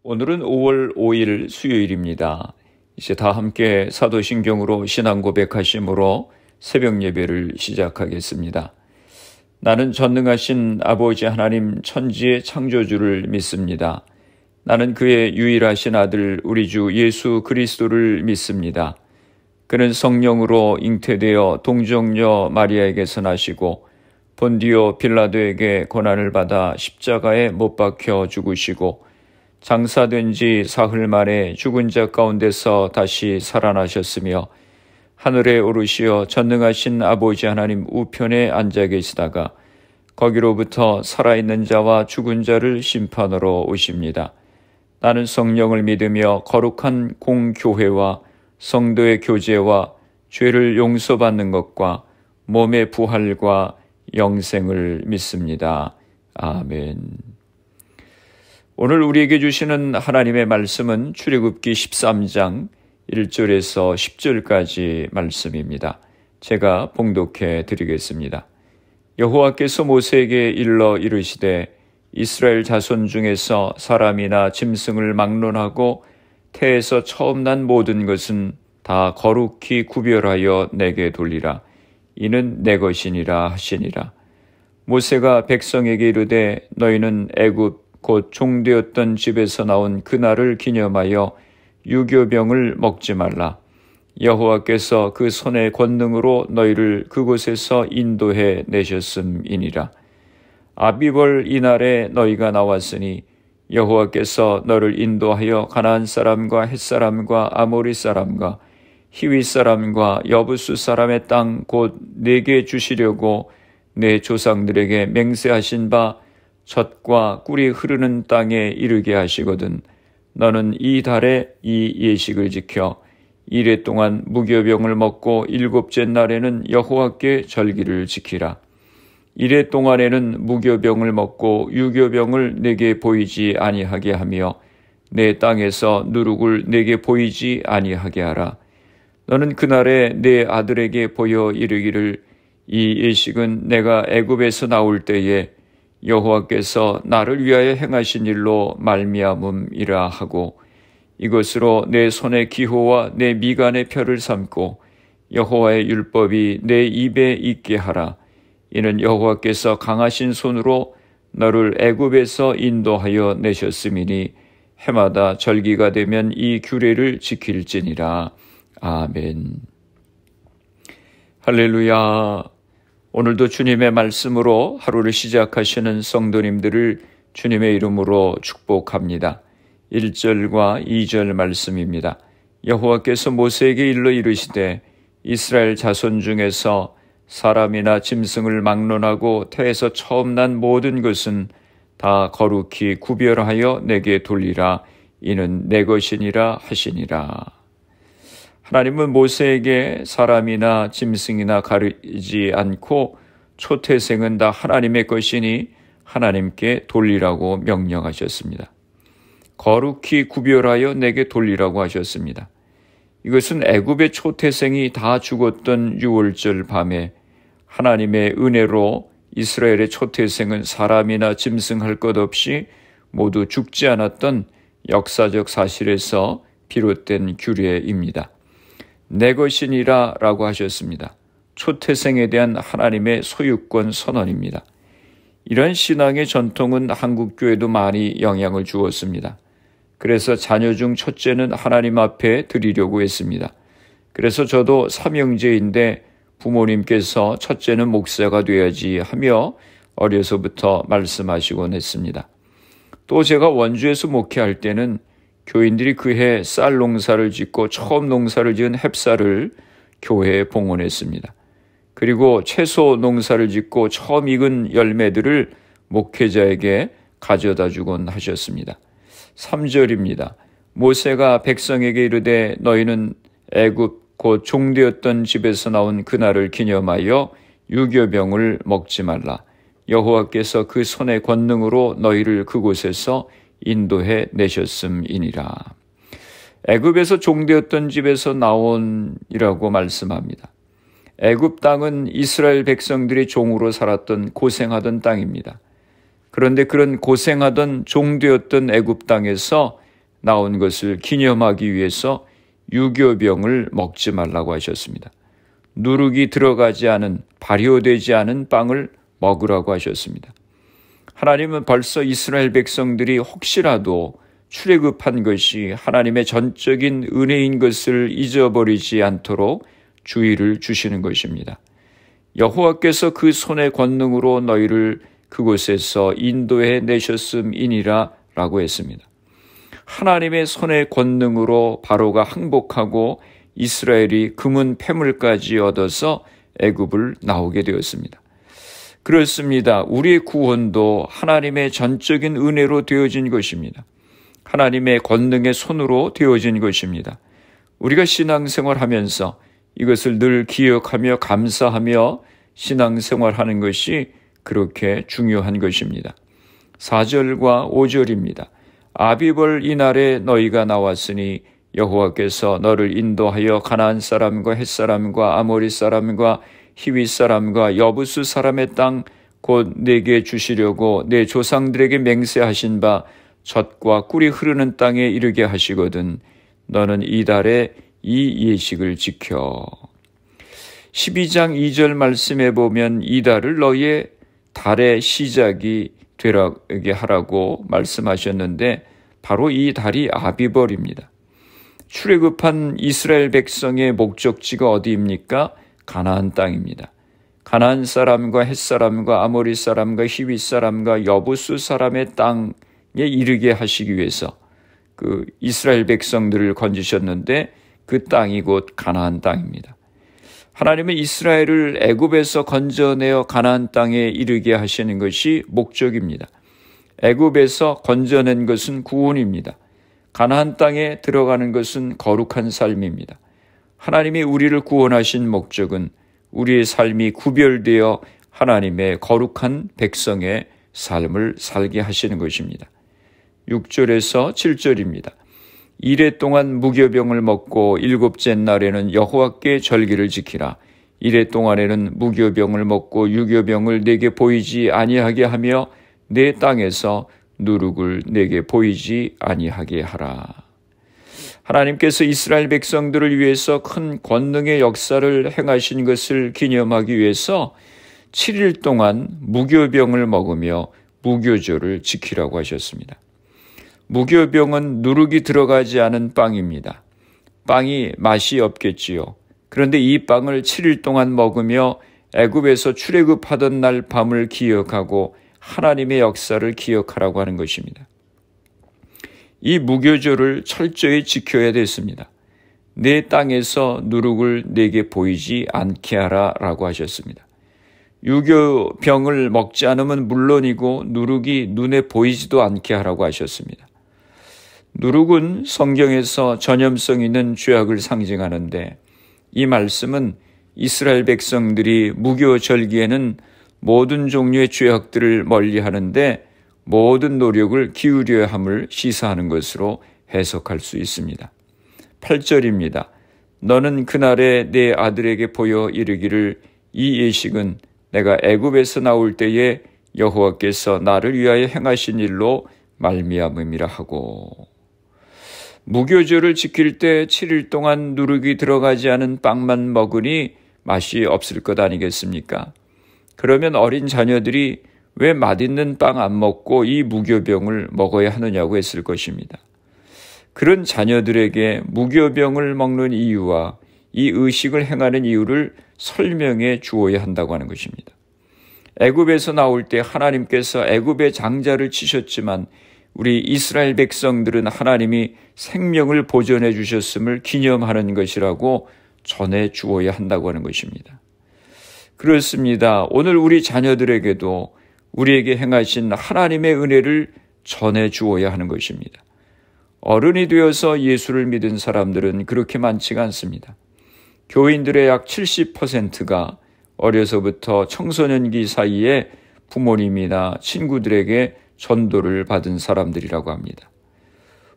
오늘은 5월 5일 수요일입니다. 이제 다 함께 사도신경으로 신앙 고백하심으로 새벽 예배를 시작하겠습니다. 나는 전능하신 아버지 하나님 천지의 창조주를 믿습니다. 나는 그의 유일하신 아들 우리 주 예수 그리스도를 믿습니다. 그는 성령으로 잉태되어 동정녀 마리아에게서 나시고 본디오 빌라도에게 고난을 받아 십자가에 못 박혀 죽으시고 장사된 지 사흘 만에 죽은 자 가운데서 다시 살아나셨으며 하늘에 오르시어 전능하신 아버지 하나님 우편에 앉아 계시다가 거기로부터 살아있는 자와 죽은 자를 심판하러 오십니다. 나는 성령을 믿으며 거룩한 공교회와 성도의 교제와 죄를 용서받는 것과 몸의 부활과 영생을 믿습니다. 아멘. 오늘 우리에게 주시는 하나님의 말씀은 출애굽기 13장 1절에서 10절까지 말씀입니다. 제가 봉독해 드리겠습니다. 여호와께서 모세에게 일러 이르시되 이스라엘 자손 중에서 사람이나 짐승을 막론하고 태에서 처음 난 모든 것은 다 거룩히 구별하여 내게 돌리라. 이는 내 것이니라 하시니라. 모세가 백성에게 이르되 너희는 애굽 곧 종되었던 집에서 나온 그날을 기념하여 유교병을 먹지 말라. 여호와께서 그 손의 권능으로 너희를 그곳에서 인도해 내셨음이니라. 아비벌 이날에 너희가 나왔으니 여호와께서 너를 인도하여 가나안 사람과 헷 사람과 아모리 사람과 히위 사람과 여부수 사람의 땅 곧 내게 주시려고 내 조상들에게 맹세하신 바 젖과 꿀이 흐르는 땅에 이르게 하시거든. 너는 이 달에 이 예식을 지켜 이래 동안 무교병을 먹고 일곱째 날에는 여호와께 절기를 지키라. 이래 동안에는 무교병을 먹고 유교병을 내게 보이지 아니하게 하며 내 땅에서 누룩을 내게 보이지 아니하게 하라. 너는 그날에 내 아들에게 보여 이르기를 이 예식은 내가 애굽에서 나올 때에 여호와께서 나를 위하여 행하신 일로 말미암음이라 하고 이것으로 내 손의 기호와 내 미간의 표를 삼고 여호와의 율법이 내 입에 있게 하라. 이는 여호와께서 강하신 손으로 너를 애굽에서 인도하여 내셨음이니 해마다 절기가 되면 이 규례를 지킬지니라. 아멘. 할렐루야. 오늘도 주님의 말씀으로 하루를 시작하시는 성도님들을 주님의 이름으로 축복합니다. 1절과 2절 말씀입니다. 여호와께서 모세에게 일러 이르시되 이스라엘 자손 중에서 사람이나 짐승을 막론하고 태에서 처음 난 모든 것은 다 거룩히 구별하여 내게 돌리라. 이는 내 것이니라 하시니라. 하나님은 모세에게 사람이나 짐승이나 가리지 않고 초태생은 다 하나님의 것이니 하나님께 돌리라고 명령하셨습니다. 거룩히 구별하여 내게 돌리라고 하셨습니다. 이것은 애굽의 초태생이 다 죽었던 6월절 밤에 하나님의 은혜로 이스라엘의 초태생은 사람이나 짐승 할 것 없이 모두 죽지 않았던 역사적 사실에서 비롯된 규례입니다. 내 것이니라 라고 하셨습니다. 초태생에 대한 하나님의 소유권 선언입니다. 이런 신앙의 전통은 한국교회도 많이 영향을 주었습니다. 그래서 자녀 중 첫째는 하나님 앞에 드리려고 했습니다. 그래서 저도 삼형제인데 부모님께서 첫째는 목사가 돼야지 하며 어려서부터 말씀하시곤 했습니다. 또 제가 원주에서 목회할 때는 교인들이 그해 쌀 농사를 짓고 처음 농사를 지은 햅쌀을 교회에 봉헌했습니다. 그리고 채소 농사를 짓고 처음 익은 열매들을 목회자에게 가져다 주곤 하셨습니다. 3절입니다. 모세가 백성에게 이르되 너희는 애굽 곧 종되었던 집에서 나온 그날을 기념하여 유교병을 먹지 말라. 여호와께서 그 손의 권능으로 너희를 그곳에서 인도해 내셨음이니라. 애굽에서 종되었던 집에서 나온이라고 말씀합니다. 애굽 땅은 이스라엘 백성들이 종으로 살았던 고생하던 땅입니다. 그런데 그런 고생하던 종되었던 애굽 땅에서 나온 것을 기념하기 위해서 유교병을 먹지 말라고 하셨습니다. 누룩이 들어가지 않은, 발효되지 않은 빵을 먹으라고 하셨습니다. 하나님은 벌써 이스라엘 백성들이 혹시라도 출애굽한 것이 하나님의 전적인 은혜인 것을 잊어버리지 않도록 주의를 주시는 것입니다. 여호와께서 그 손의 권능으로 너희를 그곳에서 인도해 내셨음이니라 라고 했습니다. 하나님의 손의 권능으로 바로가 항복하고 이스라엘이 금은 폐물까지 얻어서 애굽을 나오게 되었습니다. 그렇습니다. 우리의 구원도 하나님의 전적인 은혜로 되어진 것입니다. 하나님의 권능의 손으로 되어진 것입니다. 우리가 신앙생활하면서 이것을 늘 기억하며 감사하며 신앙생활하는 것이 그렇게 중요한 것입니다. 4절과 5절입니다. 아비벌 이날에 너희가 나왔으니 여호와께서 너를 인도하여 가나안 사람과 헷 사람과 아모리 사람과 히위 사람과 여부스 사람의 땅 곧 내게 주시려고 내 조상들에게 맹세하신 바 젖과 꿀이 흐르는 땅에 이르게 하시거든 너는 이 달에 이 예식을 지켜. 12장 2절 말씀에 보면 이 달을 너희의 달의 시작이 되게 하라고 말씀하셨는데 바로 이 달이 아비벌입니다. 출애굽한 이스라엘 백성의 목적지가 어디입니까? 가나안 땅입니다. 가나안 사람과 헷 사람과 아모리 사람과 히위 사람과 여부스 사람의 땅에 이르게 하시기 위해서 그 이스라엘 백성들을 건지셨는데 그 땅이 곧 가나안 땅입니다. 하나님은 이스라엘을 애굽에서 건져내어 가나안 땅에 이르게 하시는 것이 목적입니다. 애굽에서 건져낸 것은 구원입니다. 가나안 땅에 들어가는 것은 거룩한 삶입니다. 하나님이 우리를 구원하신 목적은 우리의 삶이 구별되어 하나님의 거룩한 백성의 삶을 살게 하시는 것입니다. 6절에서 7절입니다. 이레 동안 무교병을 먹고 일곱째 날에는 여호와께 절기를 지키라. 이레 동안에는 무교병을 먹고 유교병을 내게 보이지 아니하게 하며 내 땅에서 누룩을 내게 보이지 아니하게 하라. 하나님께서 이스라엘 백성들을 위해서 큰 권능의 역사를 행하신 것을 기념하기 위해서 7일 동안 무교병을 먹으며 무교절을 지키라고 하셨습니다. 무교병은 누룩이 들어가지 않은 빵입니다. 빵이 맛이 없겠지요. 그런데 이 빵을 7일 동안 먹으며 애굽에서 출애굽하던 날 밤을 기억하고 하나님의 역사를 기억하라고 하는 것입니다. 이 무교절을 철저히 지켜야 됐습니다. 내 땅에서 누룩을 내게 보이지 않게 하라 라고 하셨습니다. 유교병을 먹지 않으면 물론이고 누룩이 눈에 보이지도 않게 하라고 하셨습니다. 누룩은 성경에서 전염성 있는 죄악을 상징하는데 이 말씀은 이스라엘 백성들이 무교절기에는 모든 종류의 죄악들을 멀리하는데 모든 노력을 기울여야 함을 시사하는 것으로 해석할 수 있습니다. 8절입니다. 너는 그날에 내 아들에게 보여 이르기를 이 예식은 내가 애굽에서 나올 때에 여호와께서 나를 위하여 행하신 일로 말미암음이라 하고. 무교절을 지킬 때 7일 동안 누룩이 들어가지 않은 빵만 먹으니 맛이 없을 것 아니겠습니까? 그러면 어린 자녀들이 왜 맛있는 빵 안 먹고 이 무교병을 먹어야 하느냐고 했을 것입니다. 그런 자녀들에게 무교병을 먹는 이유와 이 의식을 행하는 이유를 설명해 주어야 한다고 하는 것입니다. 애굽에서 나올 때 하나님께서 애굽의 장자를 치셨지만 우리 이스라엘 백성들은 하나님이 생명을 보존해 주셨음을 기념하는 것이라고 전해 주어야 한다고 하는 것입니다. 그렇습니다. 오늘 우리 자녀들에게도 우리에게 행하신 하나님의 은혜를 전해 주어야 하는 것입니다. 어른이 되어서 예수를 믿은 사람들은 그렇게 많지가 않습니다. 교인들의 약 70%가 어려서부터 청소년기 사이에 부모님이나 친구들에게 전도를 받은 사람들이라고 합니다.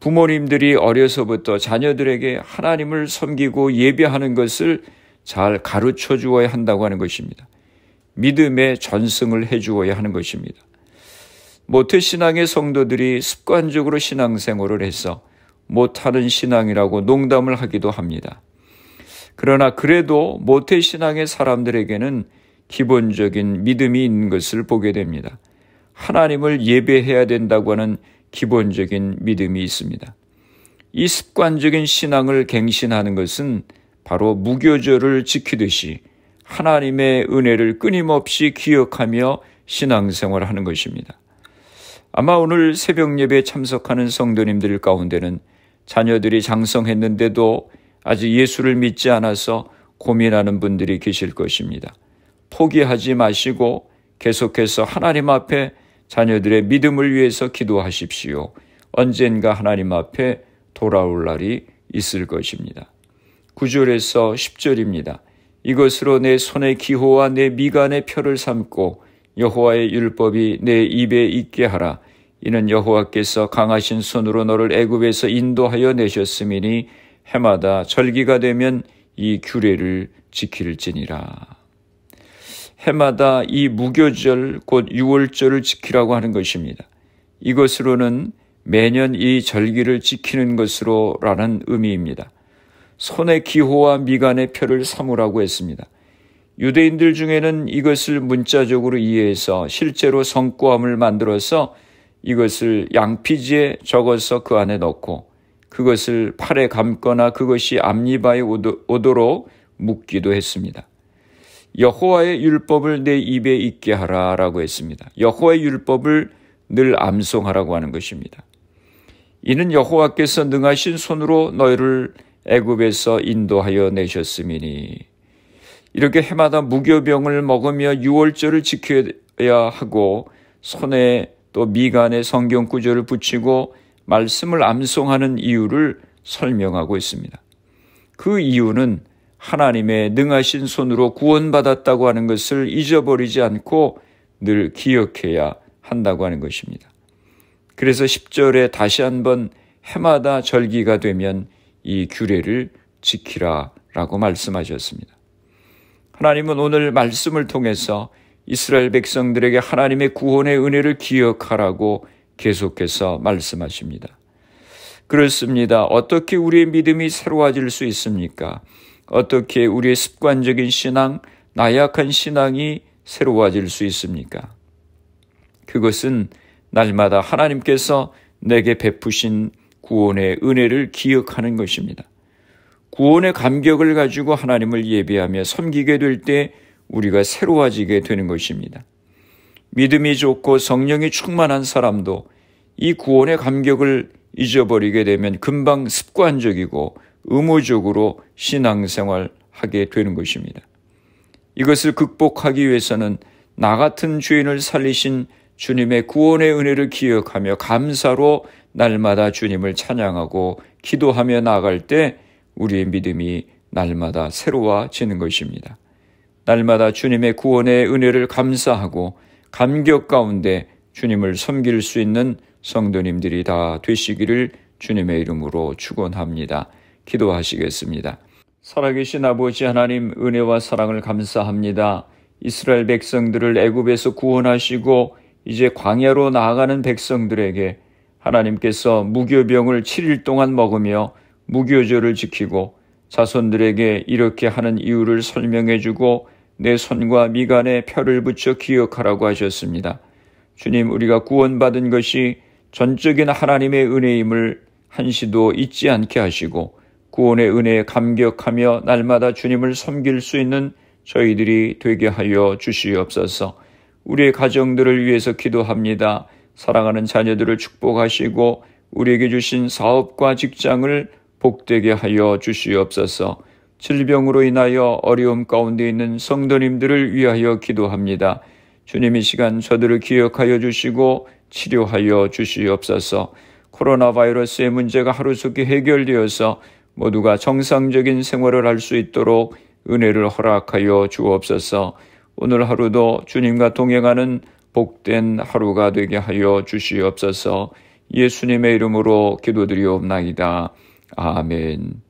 부모님들이 어려서부터 자녀들에게 하나님을 섬기고 예배하는 것을 잘 가르쳐 주어야 한다고 하는 것입니다. 믿음의 전승을 해 주어야 하는 것입니다. 모태신앙의 성도들이 습관적으로 신앙생활을 해서 못하는 신앙이라고 농담을 하기도 합니다. 그러나 그래도 모태신앙의 사람들에게는 기본적인 믿음이 있는 것을 보게 됩니다. 하나님을 예배해야 된다고 하는 기본적인 믿음이 있습니다. 이 습관적인 신앙을 갱신하는 것은 바로 무교절을 지키듯이 하나님의 은혜를 끊임없이 기억하며 신앙생활을 하는 것입니다. 아마 오늘 새벽 예배에 참석하는 성도님들 가운데는 자녀들이 장성했는데도 아직 예수를 믿지 않아서 고민하는 분들이 계실 것입니다. 포기하지 마시고 계속해서 하나님 앞에 자녀들의 믿음을 위해서 기도하십시오. 언젠가 하나님 앞에 돌아올 날이 있을 것입니다. 9절에서 10절입니다. 이것으로 내 손의 기호와 내 미간의 표를 삼고 여호와의 율법이 내 입에 있게 하라. 이는 여호와께서 강하신 손으로 너를 애굽에서 인도하여 내셨음이니 해마다 절기가 되면 이 규례를 지킬지니라. 해마다 이 무교절 곧 유월절을 지키라고 하는 것입니다. 이것으로는 매년 이 절기를 지키는 것으로라는 의미입니다. 손의 기호와 미간의 표를 삼으라고 했습니다. 유대인들 중에는 이것을 문자적으로 이해해서 실제로 성구함을 만들어서 이것을 양피지에 적어서 그 안에 넣고 그것을 팔에 감거나 그것이 앞니바에 오도록 묶기도 했습니다. 여호와의 율법을 내 입에 있게 하라라고 했습니다. 여호와의 율법을 늘 암송하라고 하는 것입니다. 이는 여호와께서 능하신 손으로 너희를 애굽에서 인도하여 내셨음이니. 이렇게 해마다 무교병을 먹으며 유월절을 지켜야 하고 손에 또 미간에 성경 구절을 붙이고 말씀을 암송하는 이유를 설명하고 있습니다. 그 이유는 하나님의 능하신 손으로 구원받았다고 하는 것을 잊어버리지 않고 늘 기억해야 한다고 하는 것입니다. 그래서 10절에 다시 한번 해마다 절기가 되면 이 규례를 지키라라고 말씀하셨습니다. 하나님은 오늘 말씀을 통해서 이스라엘 백성들에게 하나님의 구원의 은혜를 기억하라고 계속해서 말씀하십니다. 그렇습니다. 어떻게 우리의 믿음이 새로워질 수 있습니까? 어떻게 우리의 습관적인 신앙, 나약한 신앙이 새로워질 수 있습니까? 그것은 날마다 하나님께서 내게 베푸신 구원의 은혜를 기억하는 것입니다. 구원의 감격을 가지고 하나님을 예배하며 섬기게 될 때 우리가 새로워지게 되는 것입니다. 믿음이 좋고 성령이 충만한 사람도 이 구원의 감격을 잊어버리게 되면 금방 습관적이고 의무적으로 신앙생활하게 되는 것입니다. 이것을 극복하기 위해서는 나 같은 죄인을 살리신 주님의 구원의 은혜를 기억하며 감사로 날마다 주님을 찬양하고 기도하며 나아갈 때 우리의 믿음이 날마다 새로워지는 것입니다. 날마다 주님의 구원의 은혜를 감사하고 감격 가운데 주님을 섬길 수 있는 성도님들이 다 되시기를 주님의 이름으로 축원합니다. 기도하시겠습니다. 살아계신 아버지 하나님, 은혜와 사랑을 감사합니다. 이스라엘 백성들을 애굽에서 구원하시고 이제 광야로 나아가는 백성들에게 하나님께서 무교병을 7일 동안 먹으며 무교절을 지키고 자손들에게 이렇게 하는 이유를 설명해 주고 내 손과 미간에 표를 붙여 기억하라고 하셨습니다. 주님, 우리가 구원받은 것이 전적인 하나님의 은혜임을 한시도 잊지 않게 하시고 구원의 은혜에 감격하며 날마다 주님을 섬길 수 있는 저희들이 되게 하여 주시옵소서. 우리의 가정들을 위해서 기도합니다. 사랑하는 자녀들을 축복하시고 우리에게 주신 사업과 직장을 복되게 하여 주시옵소서. 질병으로 인하여 어려움 가운데 있는 성도님들을 위하여 기도합니다. 주님, 이 시간 저들을 기억하여 주시고 치료하여 주시옵소서. 코로나 바이러스의 문제가 하루속히 해결되어서 모두가 정상적인 생활을 할 수 있도록 은혜를 허락하여 주옵소서. 오늘 하루도 주님과 동행하는 복된 하루가 되게 하여 주시옵소서. 예수님의 이름으로 기도드리옵나이다. 아멘.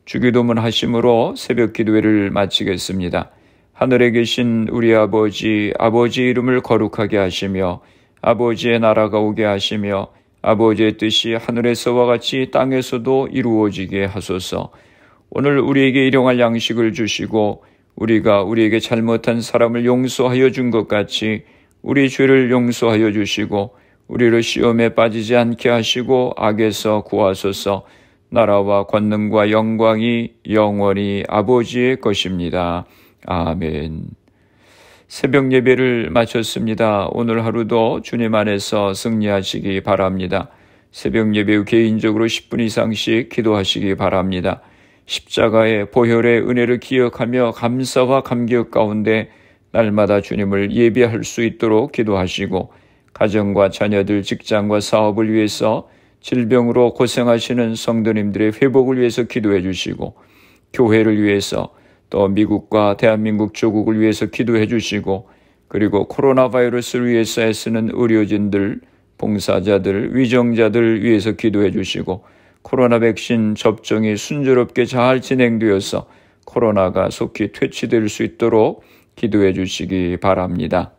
주기도문 하심으로 새벽 기도회를 마치겠습니다. 하늘에 계신 우리 아버지, 아버지 이름을 거룩하게 하시며 아버지의 나라가 오게 하시며 아버지의 뜻이 하늘에서와 같이 땅에서도 이루어지게 하소서. 오늘 우리에게 일용할 양식을 주시고 우리가 우리에게 잘못한 사람을 용서하여 준 것 같이 우리 죄를 용서하여 주시고 우리를 시험에 빠지지 않게 하시고 악에서 구하소서. 나라와 권능과 영광이 영원히 아버지의 것입니다. 아멘. 새벽 예배를 마쳤습니다. 오늘 하루도 주님 안에서 승리하시기 바랍니다. 새벽 예배 후 개인적으로 10분 이상씩 기도하시기 바랍니다. 십자가의 보혈의 은혜를 기억하며 감사와 감격 가운데 날마다 주님을 예배할 수 있도록 기도하시고 가정과 자녀들, 직장과 사업을 위해서 질병으로 고생하시는 성도님들의 회복을 위해서 기도해 주시고 교회를 위해서 또 미국과 대한민국 조국을 위해서 기도해 주시고 그리고 코로나 바이러스를 위해서 애쓰는 의료진들, 봉사자들, 위정자들 위해서 기도해 주시고 코로나 백신 접종이 순조롭게 잘 진행되어서 코로나가 속히 퇴치될 수 있도록 기도해 주시기 바랍니다.